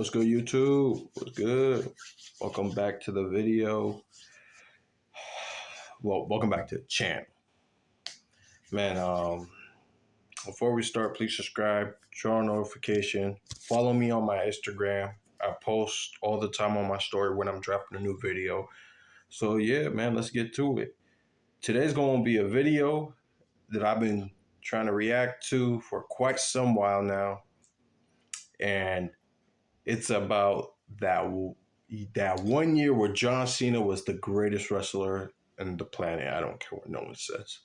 What's good, YouTube? What's good? Welcome back to the video. Well, welcome back to the channel. Man, before we start, please subscribe, turn on notification, follow me on my Instagram. I post all the time on my story when I'm dropping a new video. So yeah, man, let's get to it. Today's going to be a video that I've been trying to react to for quite some while now. And it's about that 1 year where John Cena was the greatest wrestler on the planet. I don't care what no one says.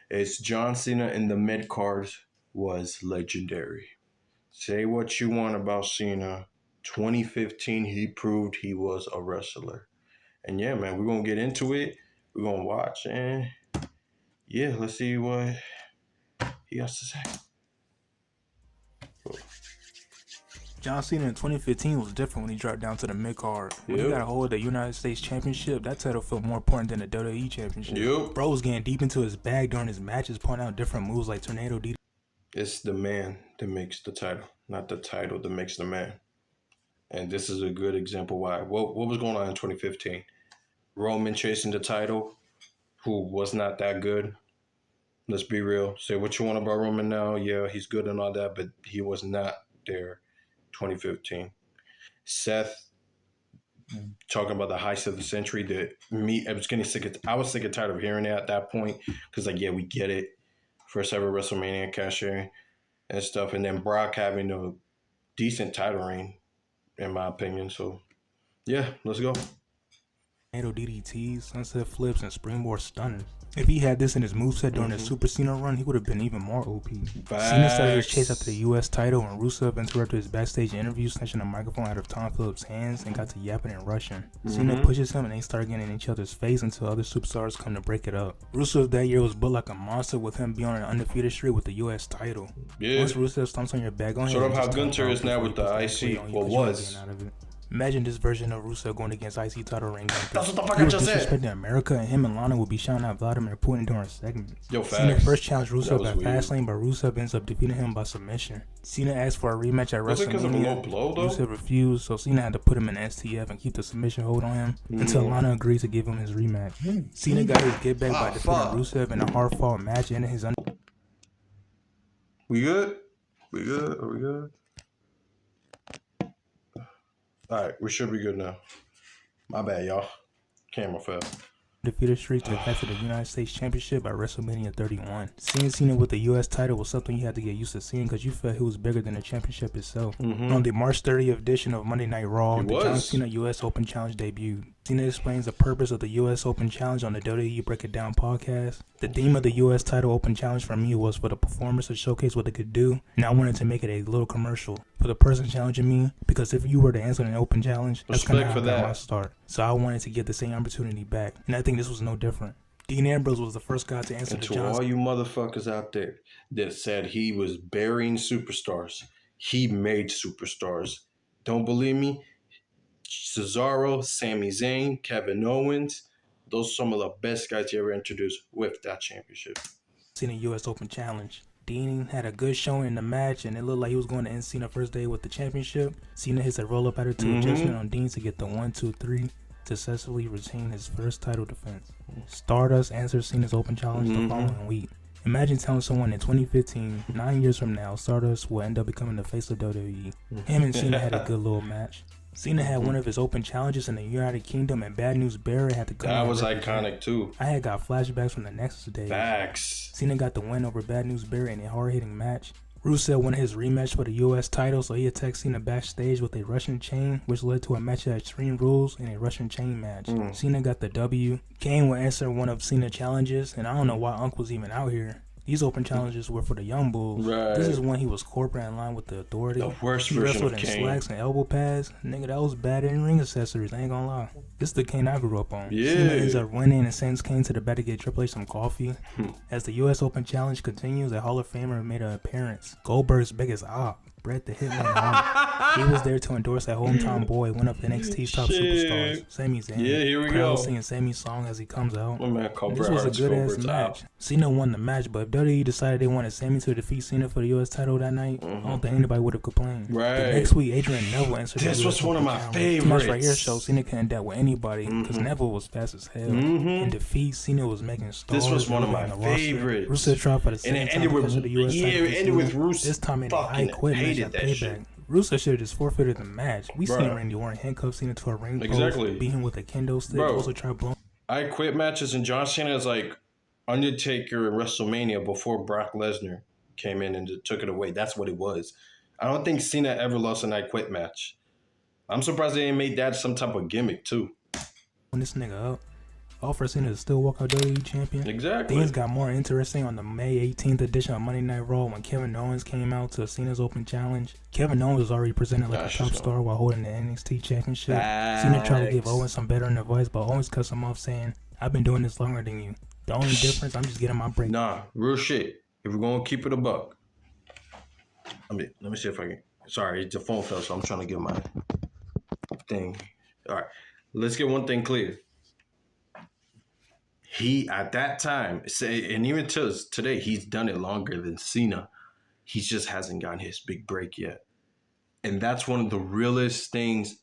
It's John Cena in the mid cards was legendary. Say what you want about Cena. 2015, he proved he was a wrestler. And yeah, man, we're going to get into it. We're going to watch. And yeah, let's see what he has to say. John Cena in 2015 was different when he dropped down to the mid-card. When he got a hold of the United States Championship, that title felt more important than the WWE Championship. Bro was getting deep into his bag during his matches, pointing out different moves like Tornado DDT. It's the man that makes the title, not the title that makes the man. And this is a good example why. What was going on in 2015? Roman chasing the title, who was not that good. Let's be real. Say what you want about Roman now. Yeah, he's good and all that, but he was not there 2015. Seth talking about the heist of the century. I was getting sick and tired of hearing it at that point because, like, yeah, we get it. First ever WrestleMania cashier and stuff, and then Brock having a decent title reign, in my opinion. So, yeah, let's go. Tornado DDTs, sunset flips, and springboard stunners. If he had this in his moveset during his Super Cena run, he would have been even more OP. Cena started his chase after the US title when Rusev interrupted his backstage interview, snatching the microphone out of Tom Phillips' hands and got to yapping in Russian. Cena pushes him and they start getting in each other's face until other superstars come to break it up. Rusev that year was built like a monster with him being on an undefeated streak with the US title. Yeah. Once Rusev stomps on your back on sort of how Gunther is now with the IC, was. Imagine this version of Rusev going against IC title ring. That's what the fuck I just said. Disrespecting America, and him and Lana would be shouting out Vladimir Putin during segments. Yo, facts. Cena first challenged Rusev at Fastlane, but Rusev ends up defeating him by submission. Cena asked for a rematch at WrestleMania. Rusev refused, so Cena had to put him in STF and keep the submission hold on him until Lana agreed to give him his rematch. Cena got his get back by defeating Rusev in a hard-fought match and his We good? We good? Are we good? All right, we should be good now. My bad, y'all. Camera fell. Defeated streak to capture the United States Championship at WrestleMania 31. Seeing Cena with the US title was something you had to get used to seeing because you felt he was bigger than the championship itself. On the March 30th edition of Monday Night Raw, the John Cena US Open Challenge debuted. Cena explains the purpose of the US Open Challenge on the WWE Break It Down podcast. The theme of the US Title Open Challenge for me was for the performers to showcase what they could do, and I wanted to make it a little commercial for the person challenging me, because if you were to answer an open challenge, that's kind of how I got my start. So I wanted to get the same opportunity back, and I think this was no different. Dean Ambrose was the first guy to answer the challenge. To all you motherfuckers out there that said he was burying superstars, he made superstars. Don't believe me? Cesaro, Sami Zayn, Kevin Owens, those are some of the best guys you ever introduced with that championship. Cena US Open Challenge. Dean had a good showing in the match, and it looked like he was going to end Cena first day with the championship. Cena hits a roll-up attitude adjustment on Dean to get the 1-2-3, successfully retain his first title defense. Stardust answers Cena's Open Challenge the following week. Imagine telling someone in 2015, 9 years from now, Stardust will end up becoming the face of WWE. Him and Cena had a good little match. Cena had one of his open challenges in the United Kingdom, and Bad News Barrett had to come. That was iconic too. I had got flashbacks from the Nexus days. Facts. Cena got the win over Bad News Barrett in a hard-hitting match. Rusev won his rematch for the US title, so he attacked Cena backstage with a Russian chain, which led to a match at Extreme Rules in a Russian chain match. Cena got the W. Kane will answer one of Cena's challenges, and I don't know why Unc was even out here. These open challenges were for the Young Bulls. Right. This is when he was corporate in line with the Authority. The worst he version wrestled of in Kane. slacks and elbow pads. Nigga, that was bad in ring accessories. I ain't gonna lie. This is the Kane I grew up on. Yeah. Cena ends up winning and sends Kane to the back to get Triple H some coffee. As the US Open Challenge continues, a Hall of Famer made an appearance. Goldberg's biggest op. Bret the Hitman Hart. He was there to endorse that hometown boy, one of NXT's top superstars, Sami Zayn. Yeah, here we Crowd go. singing Sammy's song as he comes out. My man called This Bret was a Hart's good ass over match. top. Cena won the match, but if WWE decided they wanted Sami to defeat Cena for the U.S. title that night, I don't think anybody would have complained. Right. The next week, Adrian Neville answered. This was one of my favorites. The match right here shows Cena couldn't deal with anybody because Neville was fast as hell. In defeat, Cena was making stars. This was one of my favorites. Rusev tried for the second time because of the U.S. title. Yeah, it ended with Rusev. This time in I Quit match at Payback. Rusev should have just forfeited the match. We seen Randy Orton handcuff Cena to a ring post, beat him with a kendo stick. Also tried blowing. I Quit matches and John Cena is like Undertaker in WrestleMania before Brock Lesnar came in and took it away. That's what it was. I don't think Cena ever lost an I Quit match. I'm surprised they ain't made that some type of gimmick too. When this nigga up, all for Cena to still walk out WWE champion. Exactly. Things got more interesting on the May 18th edition of Monday Night Raw when Kevin Owens came out to Cena's open challenge. Kevin Owens was already presented like a top star while holding the NXT championship. Cena tried to give Owens some better advice, but Owens cuts him off saying, "I've been doing this longer than you. The only difference, I'm just getting my break." Nah, real shit. If we're gonna keep it a buck. Let me see if I can. Sorry, the phone fell, so I'm trying to get my thing. All right, let's get one thing clear. He, at that time, and even till today, he's done it longer than Cena. He just hasn't gotten his big break yet. And that's one of the realest things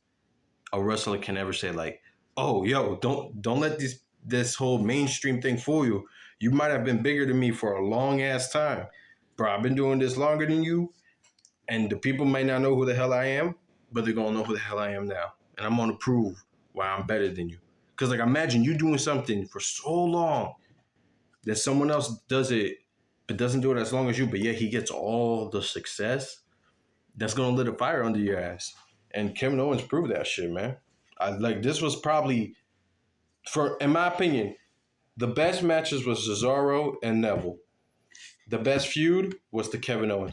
a wrestler can ever say. Like, oh, yo, don't let this whole mainstream thing fool you. You might have been bigger than me for a long ass time. Bro, I've been doing this longer than you. And the people might not know who the hell I am, but they're going to know who the hell I am now. And I'm going to prove why I'm better than you. Because, like, imagine you doing something for so long that someone else does it, but doesn't do it as long as you, but yet he gets all the success. That's going to lit a fire under your ass. And Kevin Owens proved that shit, man. This was probably, in my opinion, the best matches was Cesaro and Neville. The best feud was the Kevin Owen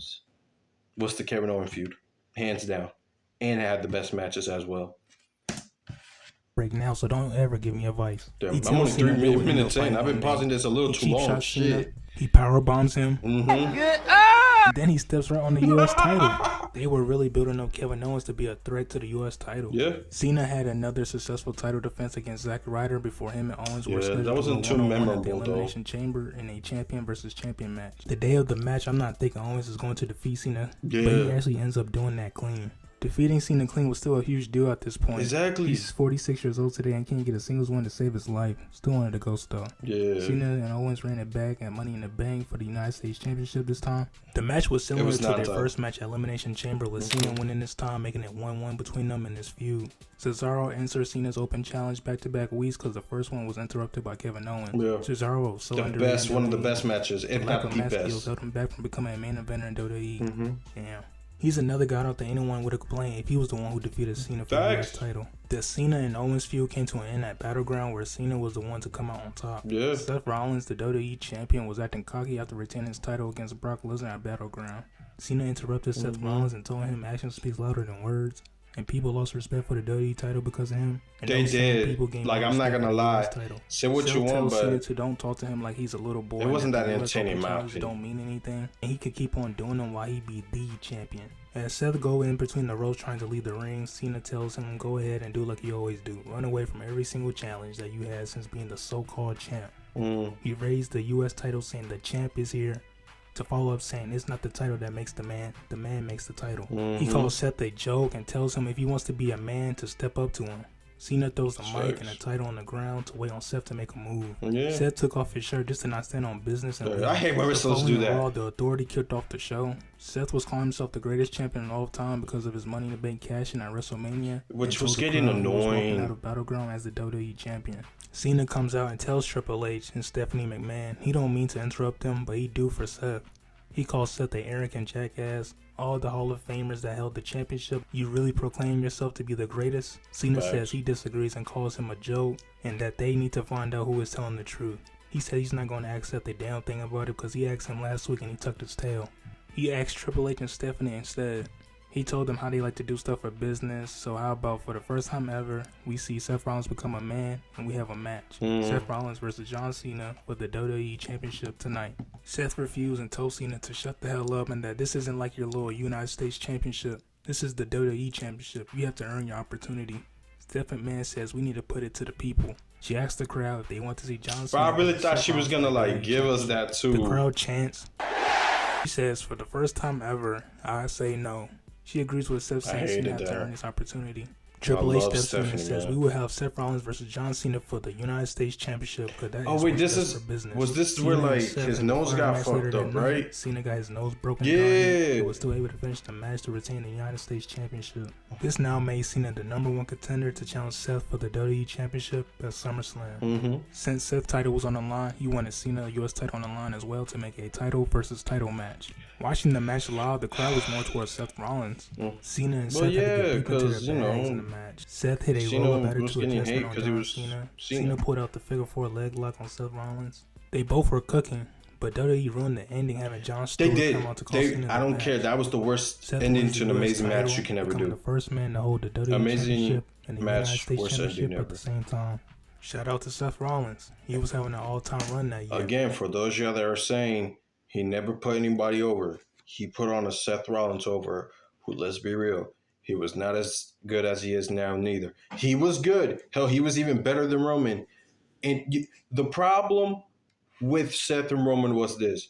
feud, hands down. And it had the best matches as well. Break now, so don't ever give me advice. Damn, I'm only 3 minutes in. I've been pausing this a little too long. Shit. He power bombs him. Then he steps right on the U.S. title. They were really building up Kevin Owens to be a threat to the U.S. title. Yeah. Cena had another successful title defense against Zack Ryder before him and Owens were scheduled that wasn't to too memorable, at the Elimination Chamber in a champion versus champion match. The day of the match, I'm not thinking Owens is going to defeat Cena, but he actually ends up doing that clean. Defeating Cena clean was still a huge deal at this point. Exactly. He's 46 years old today and can't get a singles win to save his life. Still wanted to go though. Yeah. Cena and Owens ran it back at Money in the Bank for the United States Championship this time. The match was similar to their first match at Elimination Chamber, with Cena winning this time, making it 1-1 between them in this feud. Cesaro answered Cena's open challenge back-to-back weeks because the first one was interrupted by Kevin Owens. Yeah. Cesaro was so underrated. One of the best matches, if not the best. Held him back from becoming a main eventer in WWE. Damn. He's another guy I don't think anyone would have complained if he was the one who defeated Cena for the US title. The Cena and Owens feud came to an end at Battleground, where Cena was the one to come out on top. Yeah. Seth Rollins, the WWE champion, was acting cocky after retaining his title against Brock Lesnar at Battleground. Cena interrupted Seth Rollins and told him actions speak louder than words. And people lost respect for the WWE title because of him. And they did. Like, I'm not gonna lie. Say what you want, but Cena to don't talk to him like he's a little boy. It wasn't that entertaining, in my opinion. Don't mean anything, and he could keep on doing them while he be the champion. As Seth go in between the ropes trying to leave the ring, Cena tells him, "Go ahead and do like you always do. Run away from every single challenge that you had since being the so-called champ." He raised the U.S. title, saying the champ is here. To follow up saying, "It's not the title that makes the man makes the title." He calls Seth a joke and tells him if he wants to be a man to step up to him. Cena throws the mic and a title on the ground to wait on Seth to make a move. Seth took off his shirt just to not stand on business. And I hate when wrestlers do that. The Authority kicked off the show. Seth was calling himself the greatest champion of all time because of his Money in the Bank cash-in at WrestleMania, which was getting annoying. Out of Battleground as the WWE champion. Cena comes out and tells Triple H and Stephanie McMahon he don't mean to interrupt him, but he do for Seth. He calls Seth an arrogant jackass. All the Hall of Famers that held the championship, you really proclaim yourself to be the greatest? Cena says he disagrees and calls him a joke, and that they need to find out who is telling the truth. He said he's not going to accept a damn thing about it because he asked him last week and he tucked his tail. He asked Triple H and Stephanie instead. He told them how they like to do stuff for business, so how about for the first time ever, we see Seth Rollins become a man and we have a match. Seth Rollins versus John Cena for the WWE Championship tonight. Seth refused and told Cena to shut the hell up and that this isn't like your little United States Championship. This is the WWE Championship. You have to earn your opportunity. Steph McMahon says we need to put it to the people. She asked the crowd if they want to see John Cena. But I really thought she was gonna like give us that too. The crowd chants. She says, for the first time ever, I say no. She agrees with Seth saying Cena has to earn this opportunity. Triple H steps in and says we will have Seth Rollins versus John Cena for the United States Championship. Oh wait, this is business. Was this where like his nose got fucked up, right? Cena got his nose broken. Yeah, he was still able to finish the match to retain the United States Championship. This now made Cena the #1 contender to challenge Seth for the WWE Championship at SummerSlam. Since Seth's title was on the line, he wanted Cena US title on the line as well to make a title versus title match. Watching the match live, the crowd was more towards Seth Rollins. Cena and Seth had to get deep into their bags in the match. Seth hit a roll of attitude adjustment on John Cena. Cena pulled out the figure 4 leg lock on Seth Rollins. They both were cooking, but WWE ruined the ending having John Stewart come out to call Cena. I don't care. That was the worst ending to an amazing match you can ever do. The first man to hold the WWE Championship and the United States Championship at the same time. Shout out to Seth Rollins. He was having an all-time run that year. Again, for those of y'all that are saying he never put anybody over, he put on a Seth Rollins over who, let's be real, he was not as good as he is now neither. He was good. Hell, he was even better than Roman. And the problem with Seth and Roman was this.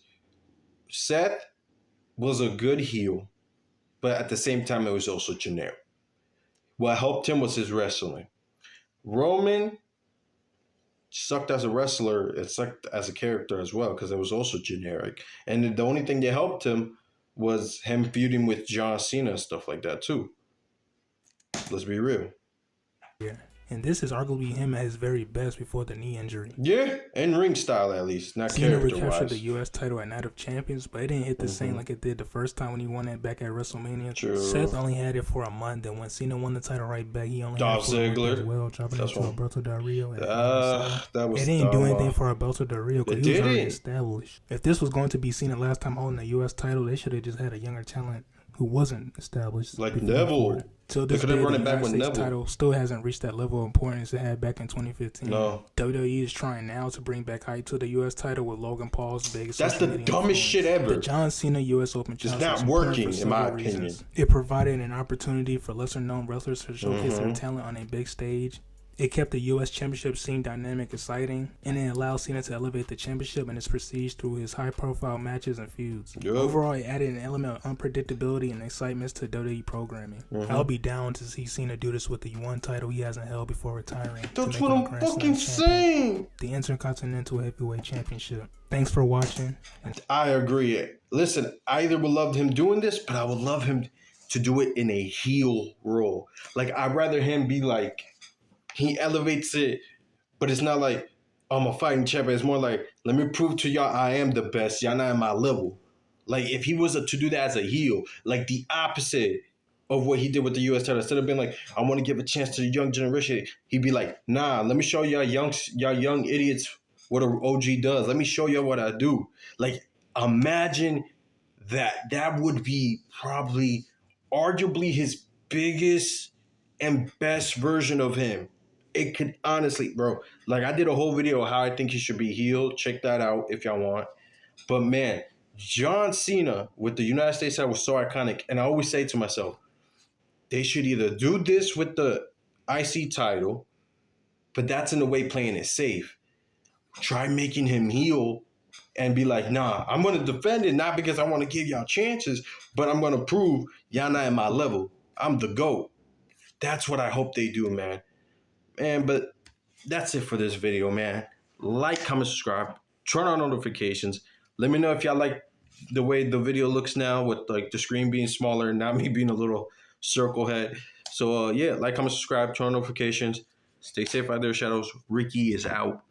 Seth was a good heel, but at the same time, it was also generic. What helped him was his wrestling. Roman sucked as a wrestler. It sucked as a character as well because it was also generic. And the only thing that helped him was him feuding with John Cena and stuff like that too. Let's be real. Yeah. And this is arguably him at his very best before the knee injury. Yeah, in ring style at least, not Cena character-wise. recaptured the U.S. title at Night of Champions, but it didn't hit the same like it did the first time when he won it back at WrestleMania. True. Seth only had it for a month, and when Cena won the title right back, he only had it for a month as well, dropping it to Alberto Del Rio. That was it didn't do anything for Alberto Del Rio because he was already established. If this was going to be Cena last time holding the U.S. title, they should have just had a younger talent who wasn't established. Like Neville. Till this day, the United States title still hasn't reached that level of importance it had back in 2015. No. WWE is trying now to bring back hype to the U.S. title with Logan Paul's big. That's the dumbest shit ever. The John Cena U.S. Open Challenge is not working, in my opinion. It provided an opportunity for lesser-known wrestlers to showcase their talent on a big stage. It kept the U.S. Championship scene dynamic, exciting, and it allowed Cena to elevate the championship and its prestige through his high-profile matches and feuds. Yep. Overall, it added an element of unpredictability and excitement to WWE programming. I'll be down to see Cena do this with the one title he hasn't held before retiring. That's what I'm fucking saying! The Intercontinental Heavyweight Championship. Thanks for watching. I agree. Listen, I either would love him doing this, but I would love him to do it in a heel role. Like, I'd rather him be like... He elevates it, but it's not like, I'm a fighting champion. It's more like, let me prove to y'all I am the best. Y'all not at my level. Like, if he was to do that as a heel, like the opposite of what he did with the U.S. title, instead of being like, I want to give a chance to the young generation, he'd be like, nah, let me show y'all young idiots what an OG does. Let me show y'all what I do. Like, imagine that. That would be probably arguably his biggest and best version of him. It could honestly, bro, like I did a whole video of how I think he should be healed. Check that out if y'all want. But man, John Cena with the United States title was so iconic. And I always say to myself, they should either do this with the IC title, but that's in a way playing it safe. Try making him heel and be like, nah, I'm going to defend it, not because I want to give y'all chances, but I'm going to prove y'all not at my level. I'm the GOAT. That's what I hope they do, man. But that's it for this video, man. Like, comment, subscribe, turn on notifications. Let me know if y'all like the way the video looks now with like the screen being smaller and not me being a little circle head. So yeah, like, comment, subscribe, turn on notifications. Stay safe out there, shadows. Ricky is out.